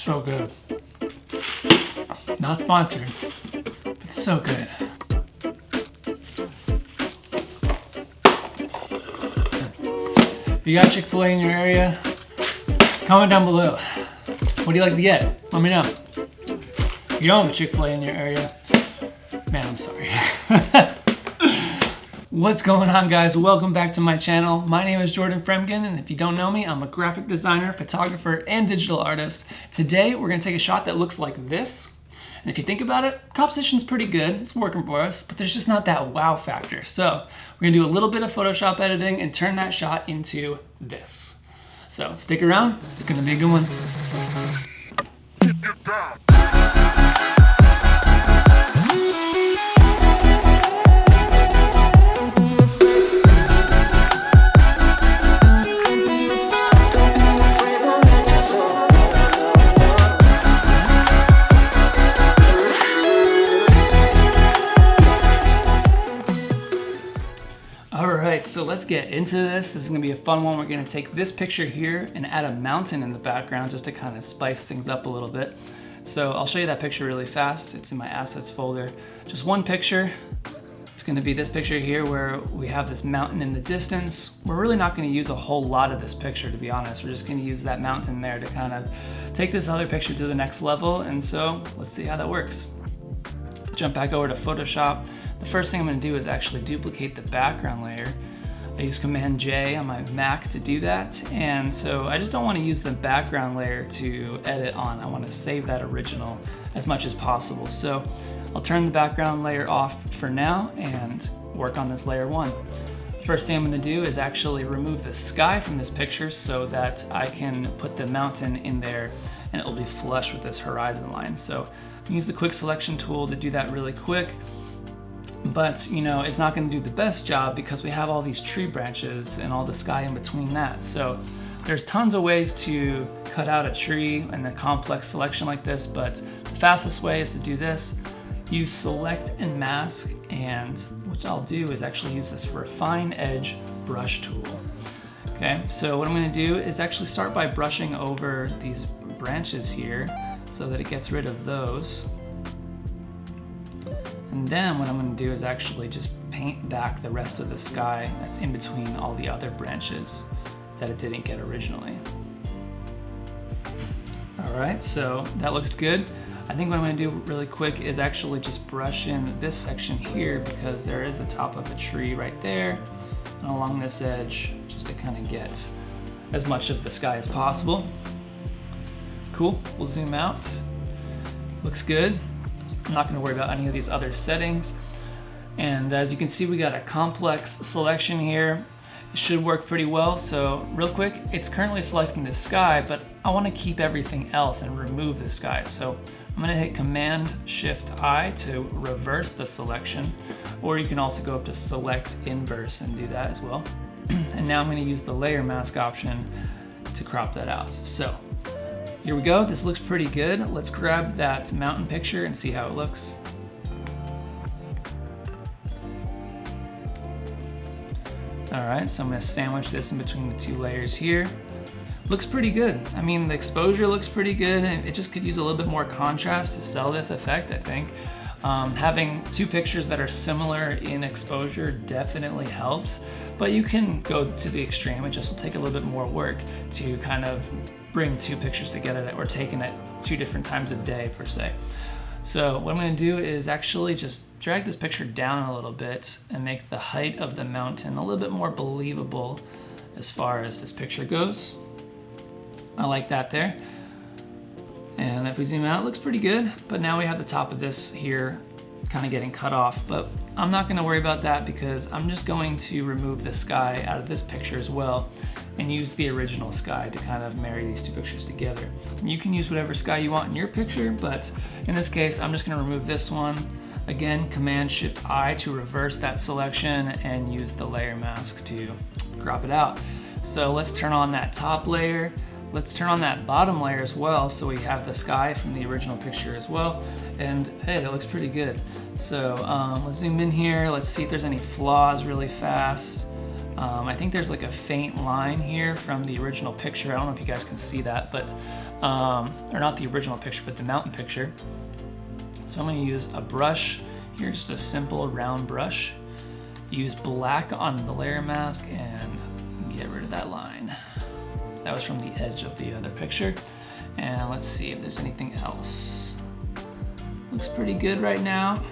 So good. Not sponsored, but so good. If you got Chick-fil-A in your area, comment down below. What do you like to get? Let me know. If you don't have a Chick-fil-A in your area, man, I'm sorry. What's going on, guys? Welcome back to my channel. My name is Jordan Fremgen, and if you don't know me, I'm a graphic designer, photographer, and digital artist. Today, we're gonna take a shot that looks like this. And if you think about it, composition's pretty good. It's working for us, but there's just not that wow factor. So we're gonna do a little bit of Photoshop editing and turn that shot into this. So stick around, it's gonna be a good one. So let's get into this. This is gonna be a fun one. We're gonna take this picture here and add a mountain in the background just to kind of spice things up a little bit. So I'll show you that picture really fast. It's in my assets folder. Just one picture. It's gonna be this picture here where we have this mountain in the distance. We're really not gonna use a whole lot of this picture, to be honest. We're just gonna use that mountain there to kind of take this other picture to the next level. And so let's see how that works. Jump back over to Photoshop. The first thing I'm gonna do is actually duplicate the background layer. I use Command J on my Mac to do that, and so I just don't want to use the background layer to edit on. I want to save that original as much as possible. So I'll turn the background layer off for now and work on this layer one. First thing I'm going to do is actually remove the sky from this picture so that I can put the mountain in there and it will be flush with this horizon line. So use the quick selection tool to do that really quick. But you know, it's not going to do the best job because we have all these tree branches and all the sky in between that. So there's tons of ways to cut out a tree in a complex selection like this, but the fastest way is to do this. Use select and mask, and what I'll do is actually use this refine edge brush tool. Okay, so what I'm going to do is actually start by brushing over these branches here so that it gets rid of those. And then what I'm going to do is actually just paint back the rest of the sky that's in between all the other branches that it didn't get originally. All right, so that looks good. I think what I'm going to do really quick is actually just brush in this section here because there is a top of a tree right there and along this edge just to kind of get as much of the sky as possible. Cool, we'll zoom out. Looks good. I'm not going to worry about any of these other settings. And as you can see, we got a complex selection here. It should work pretty well. So real quick, it's currently selecting the sky, but I want to keep everything else and remove the sky. So I'm going to hit Command-Shift-I to reverse the selection, or you can also go up to Select Inverse and do that as well. And now I'm going to use the Layer Mask option to crop that out. So here we go, this looks pretty good. Let's grab that mountain picture and see how it looks. All right, so I'm gonna sandwich this in between the two layers here. Looks pretty good. I mean, the exposure looks pretty good, and it just could use a little bit more contrast to sell this effect, I think. Having two pictures that are similar in exposure definitely helps, but you can go to the extreme. It just will take a little bit more work to kind of bring two pictures together that were taken at two different times of day per se. So what I'm going to do is actually just drag this picture down a little bit and make the height of the mountain a little bit more believable as far as this picture goes. I like that there. And if we zoom out, it looks pretty good, but now we have the top of this here kind of getting cut off, but I'm not going to worry about that because I'm just going to remove the sky out of this picture as well and use the original sky to kind of marry these two pictures together. And you can use whatever sky you want in your picture, but in this case, I'm just going to remove this one. Again, Command-Shift-I to reverse that selection and use the layer mask to crop it out. So let's turn on that top layer. Let's turn on that bottom layer as well so we have the sky from the original picture as well. And hey, that looks pretty good. So let's zoom in here. Let's see if there's any flaws really fast. I think there's like a faint line here from the original picture. I don't know if you guys can see that, but, or not the original picture, but the mountain picture. So I'm gonna use a brush. Here's just a simple round brush. Use black on the layer mask and get rid of that line. That was from the edge of the other picture. And let's see if there's anything else. Looks pretty good right now.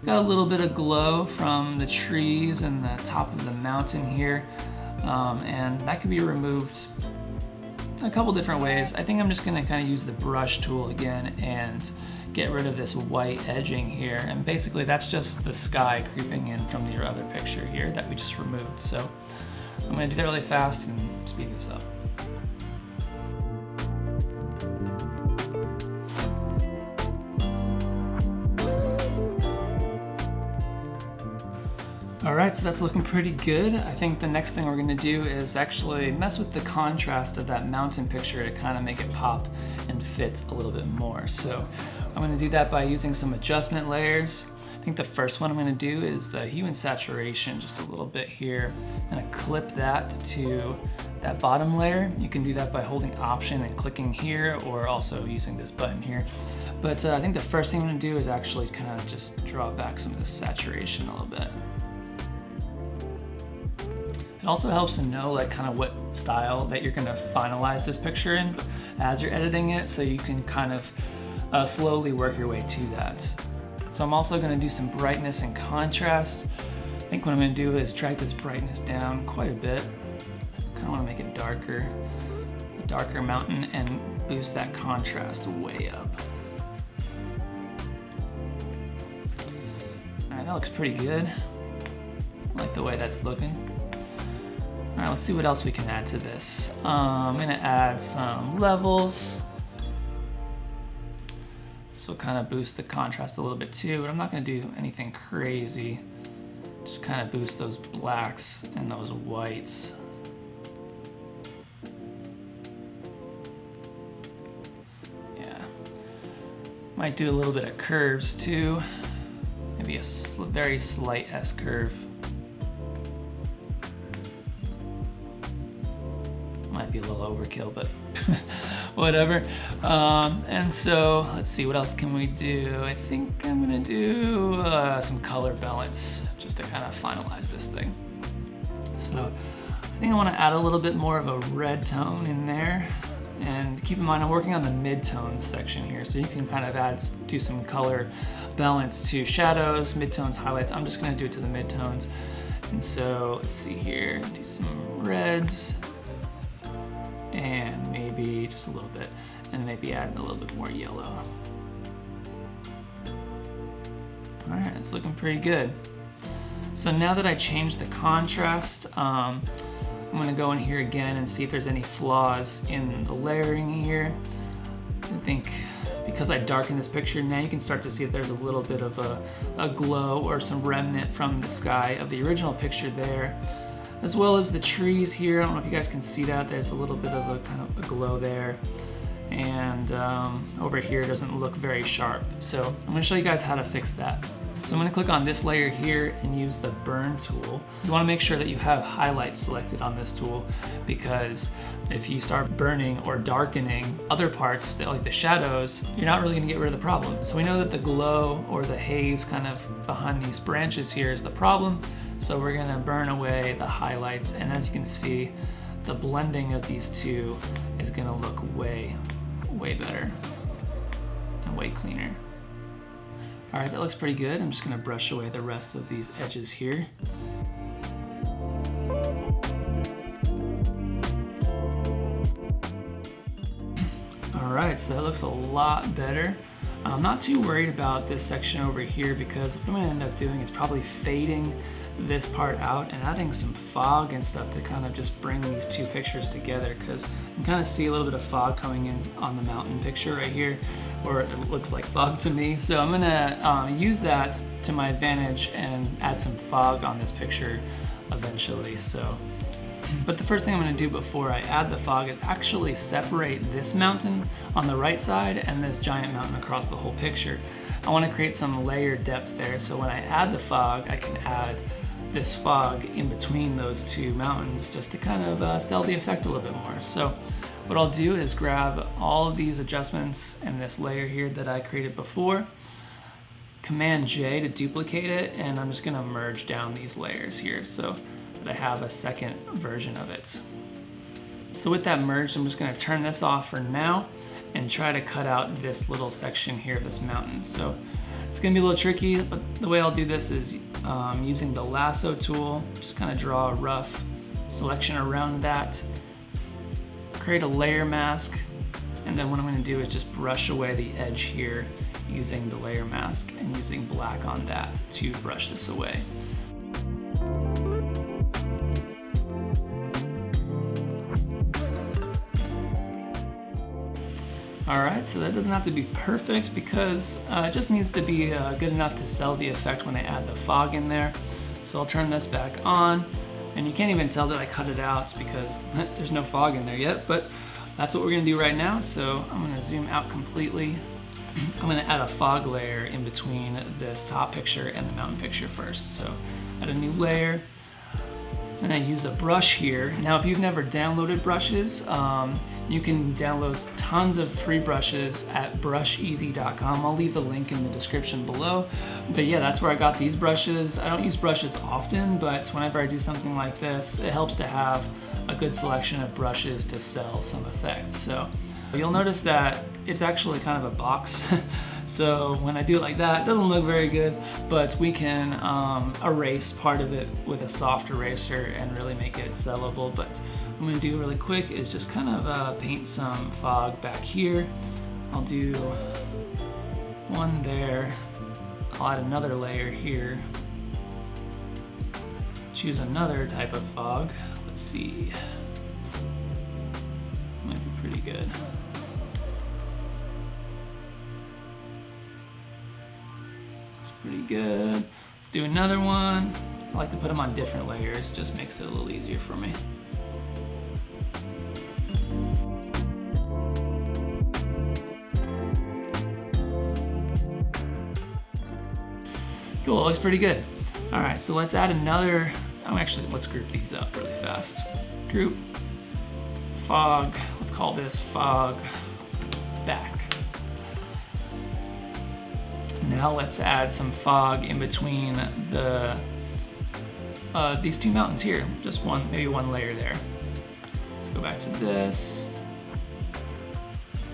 Got a little bit of glow from the trees and the top of the mountain here. And that could be removed a couple different ways. I think I'm just gonna kind of use the brush tool again and get rid of this white edging here. And basically that's just the sky creeping in from the other picture here that we just removed. So I'm gonna do that really fast and speed this up. All right, so that's looking pretty good. I think the next thing we're gonna do is actually mess with the contrast of that mountain picture to kind of make it pop and fit a little bit more. So I'm gonna do that by using some adjustment layers. I think the first one I'm gonna do is the hue and saturation, just a little bit here. I'm gonna clip that to that bottom layer. You can do that by holding Option and clicking here, or also using this button here. But I think the first thing I'm gonna do is actually kind of just draw back some of the saturation a little bit. It also helps to know like kind of what style that you're gonna finalize this picture in as you're editing it, so you can kind of slowly work your way to that. So I'm also gonna do some brightness and contrast. I think what I'm gonna do is drag this brightness down quite a bit. Kinda wanna make it darker, a darker mountain, and boost that contrast way up. All right, that looks pretty good. I like the way that's looking. All right, let's see what else we can add to this. I'm gonna add some levels. This will kind of boost the contrast a little bit too, but I'm not gonna do anything crazy. Just kind of boost those blacks and those whites. Yeah. Might do a little bit of curves too. Maybe a very slight S curve. Might be a little overkill, but whatever. And so let's see, what else can we do? I think I'm gonna do some color balance just to kind of finalize this thing. So I think I want to add a little bit more of a red tone in there. And keep in mind, I'm working on the mid-tones section here, so you can kind of do some color balance to shadows, midtones, highlights. I'm just gonna do it to the midtones. And so let's see here, do some reds, and maybe just a little bit, and maybe add a little bit more yellow. All right, it's looking pretty good. So now that I changed the contrast, I'm gonna go in here again and see if there's any flaws in the layering here. I think because I darkened this picture, now you can start to see if there's a little bit of a glow or some remnant from the sky of the original picture there, as well as the trees here. I don't know if you guys can see that. There's a little bit of a kind of a glow there. And over here it doesn't look very sharp. So I'm gonna show you guys how to fix that. So I'm gonna click on this layer here and use the burn tool. You wanna make sure that you have highlights selected on this tool, because if you start burning or darkening other parts, like the shadows, you're not really gonna get rid of the problem. So we know that the glow or the haze kind of behind these branches here is the problem. So we're gonna burn away the highlights, and as you can see, the blending of these two is gonna look way, way better and way cleaner. All right, that looks pretty good. I'm just gonna brush away the rest of these edges here. All right, so that looks a lot better. I'm not too worried about this section over here, because what I'm gonna end up doing is probably fading this part out and adding some fog and stuff to kind of just bring these two pictures together, because you can kind of see a little bit of fog coming in on the mountain picture right here, or it looks like fog to me. So I'm gonna use that to my advantage and add some fog on this picture eventually. But the first thing I'm gonna do before I add the fog is actually separate this mountain on the right side and this giant mountain across the whole picture. I wanna create some layer depth there, so when I add the fog, I can add this fog in between those two mountains just to kind of sell the effect a little bit more. So what I'll do is grab all of these adjustments and this layer here that I created before, Command J to duplicate it, and I'm just gonna merge down these layers here so that I have a second version of it. So with that merged, I'm just gonna turn this off for now and try to cut out this little section here of this mountain. So it's gonna be a little tricky, but the way I'll do this is using the lasso tool, just kind of draw a rough selection around that, create a layer mask, and then what I'm gonna do is just brush away the edge here using the layer mask and using black on that to brush this away. All right, so that doesn't have to be perfect because it just needs to be good enough to sell the effect when they add the fog in there. So I'll turn this back on, and you can't even tell that I cut it out because there's no fog in there yet, but that's what we're gonna do right now. So I'm gonna zoom out completely. I'm gonna add a fog layer in between this top picture and the mountain picture first. So add a new layer, and I use a brush here. Now, if you've never downloaded brushes, you can download tons of free brushes at brusheasy.com. I'll leave the link in the description below. But yeah, that's where I got these brushes. I don't use brushes often, but whenever I do something like this, it helps to have a good selection of brushes to sell some effects. So you'll notice that it's actually kind of a box. So when I do it like that, it doesn't look very good, but we can erase part of it with a soft eraser and really make it sellable. But what I'm gonna do really quick is just kind of paint some fog back here. I'll do one there. I'll add another layer here. Choose another type of fog. Let's see. Might be pretty good. Pretty good. Let's do another one. I like to put them on different layers, just makes it a little easier for me. Cool, it looks pretty good. All right, so let's add another, let's group these up really fast. Group, fog, let's call this fog back. Now let's add some fog in between these two mountains here. Just maybe one layer there. Let's go back to this.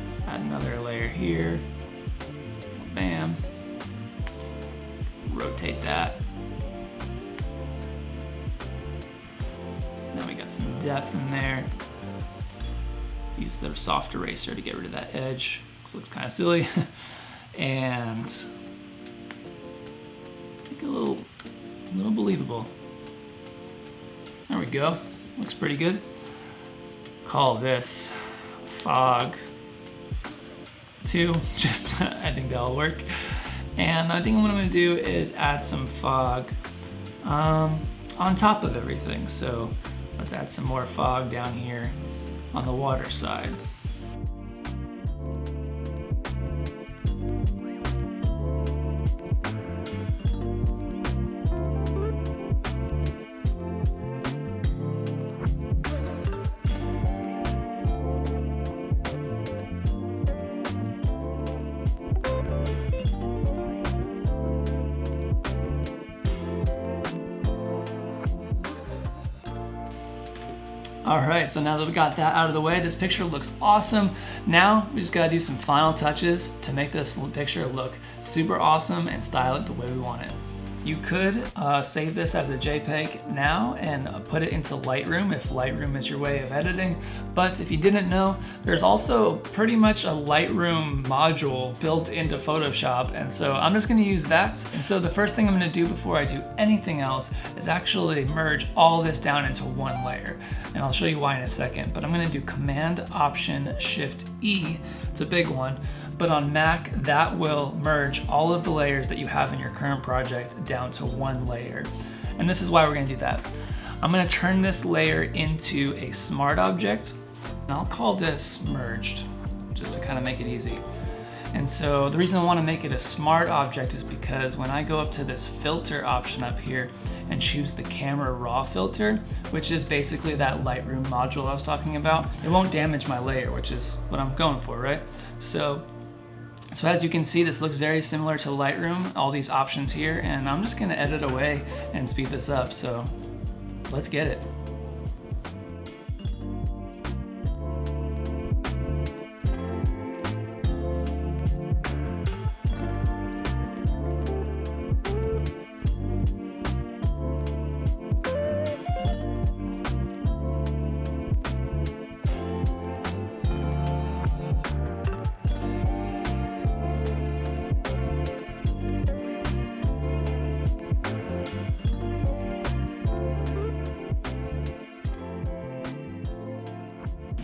Let's add another layer here. Bam. Rotate that. Now we got some depth in there. Use the soft eraser to get rid of that edge. This looks kind of silly. And make it a little believable. There we go. Looks pretty good. Call this fog 2. Just I think that'll work. And I think what I'm gonna do is add some fog on top of everything. So let's add some more fog down here on the water side. All right, so now that we got that out of the way, this picture looks awesome. Now we just gotta do some final touches to make this picture look super awesome and style it the way we want it. You could save this as a JPEG now and put it into Lightroom if Lightroom is your way of editing. But if you didn't know, there's also pretty much a Lightroom module built into Photoshop. And so I'm just gonna use that. And so the first thing I'm gonna do before I do anything else is actually merge all this down into one layer. And I'll show you why in a second, but I'm gonna do Command Option Shift E. It's a big one. But on Mac, that will merge all of the layers that you have in your current project down to one layer. And this is why we're gonna do that. I'm gonna turn this layer into a smart object, and I'll call this merged, just to kind of make it easy. And so the reason I wanna make it a smart object is because when I go up to this filter option up here, and choose the camera raw filter, which is basically that Lightroom module I was talking about. It won't damage my layer, which is what I'm going for, right? So as you can see, this looks very similar to Lightroom, all these options here, and I'm just gonna edit away and speed this up, so let's get it.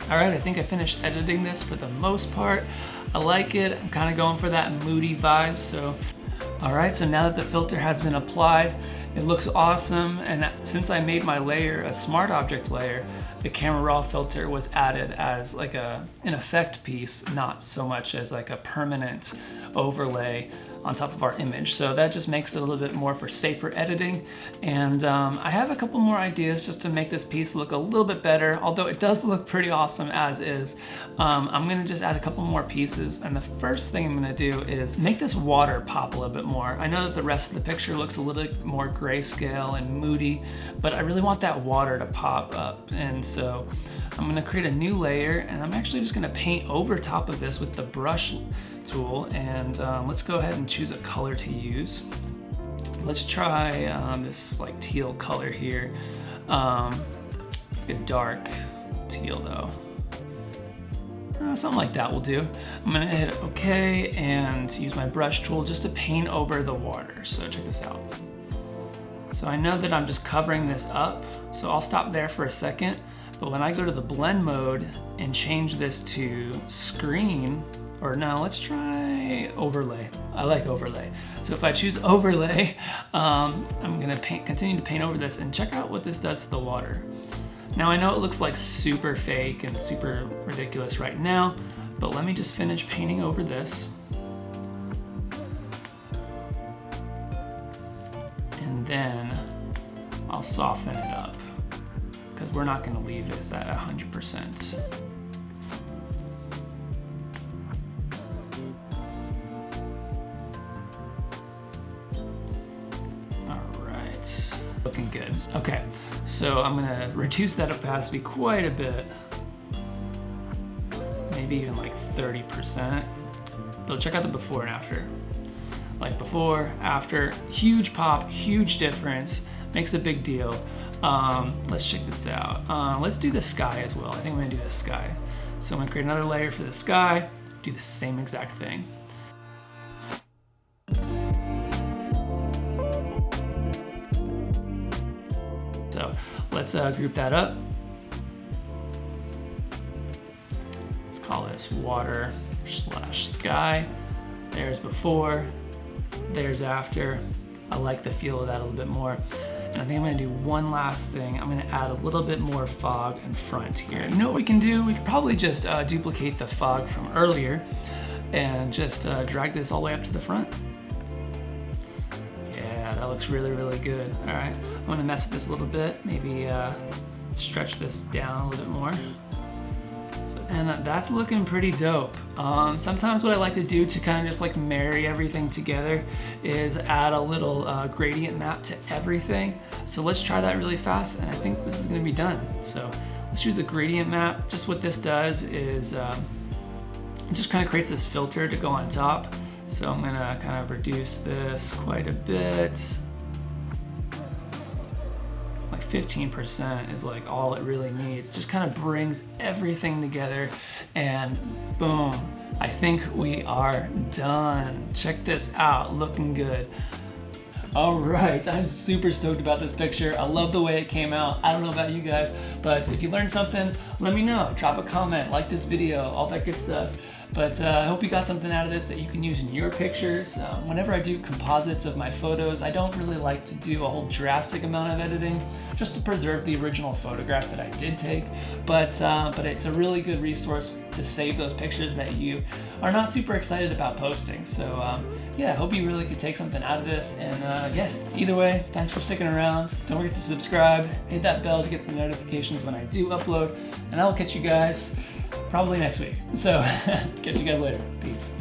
All right, I think I finished editing this for the most part. I like it. I'm kind of going for that moody vibe. So, all right, so now that the filter has been applied, it looks awesome. And since I made my layer a smart object layer, the camera raw filter was added as like an effect piece, not so much as like a permanent overlay on top of our image. So that just makes it a little bit more for safer editing. And I have a couple more ideas just to make this piece look a little bit better, although it does look pretty awesome as is. I'm gonna just add a couple more pieces. And the first thing I'm gonna do is make this water pop a little bit more. I know that the rest of the picture looks a little bit more grayscale and moody, but I really want that water to pop up. And so I'm gonna create a new layer, and I'm actually just gonna paint over top of this with the brush tool. And let's go ahead and choose a color to use. Let's try this like teal color here. A dark teal though. Something like that will do. I'm gonna hit OK and use my brush tool just to paint over the water. So check this out. So I know that I'm just covering this up, so I'll stop there for a second. But when I go to the blend mode and change this to screen, or no, let's try overlay. I like overlay. So if I choose overlay, I'm gonna continue to paint over this, and check out what this does to the water. Now I know it looks like super fake and super ridiculous right now, but let me just finish painting over this. And then I'll soften it up, because we're not gonna leave this at 100%. Looking good. Okay, so I'm gonna reduce that opacity quite a bit, maybe even like 30%. But check out the before and after. Like before, after, huge pop, huge difference, makes a big deal. Let's check this out. Let's do the sky as well. I think I'm gonna do the sky. So I'm gonna create another layer for the sky, do the same exact thing. So let's group that up. Let's call this water / sky. There's before, there's after. I like the feel of that a little bit more. And I think I'm gonna do one last thing. I'm gonna add a little bit more fog in front here. You know what we can do? We could probably just duplicate the fog from earlier and just drag this all the way up to the front. Yeah, that looks really, really good. All right, I'm gonna mess with this a little bit, maybe stretch this down a little bit more. And that's looking pretty dope. Sometimes what I like to do to kind of just like marry everything together is add a little gradient map to everything. So let's try that really fast, and I think this is gonna be done. So let's use a gradient map. Just what this does is it just kind of creates this filter to go on top. So I'm gonna kind of reduce this quite a bit. Like 15% is like all it really needs. Just kind of brings everything together, and boom, I think we are done. Check this out, looking good. All right, I'm super stoked about this picture. I love the way it came out. I don't know about you guys, but if you learned something, let me know. Drop a comment, like this video, all that good stuff. But I hope you got something out of this that you can use in your pictures. Whenever I do composites of my photos, I don't really like to do a whole drastic amount of editing, just to preserve the original photograph that I did take. But it's a really good resource to save those pictures that you are not super excited about posting. So yeah, I hope you really could take something out of this. And yeah, either way, thanks for sticking around. Don't forget to subscribe, hit that bell to get the notifications when I do upload, and I'll catch you guys probably next week. So catch you guys later. Peace.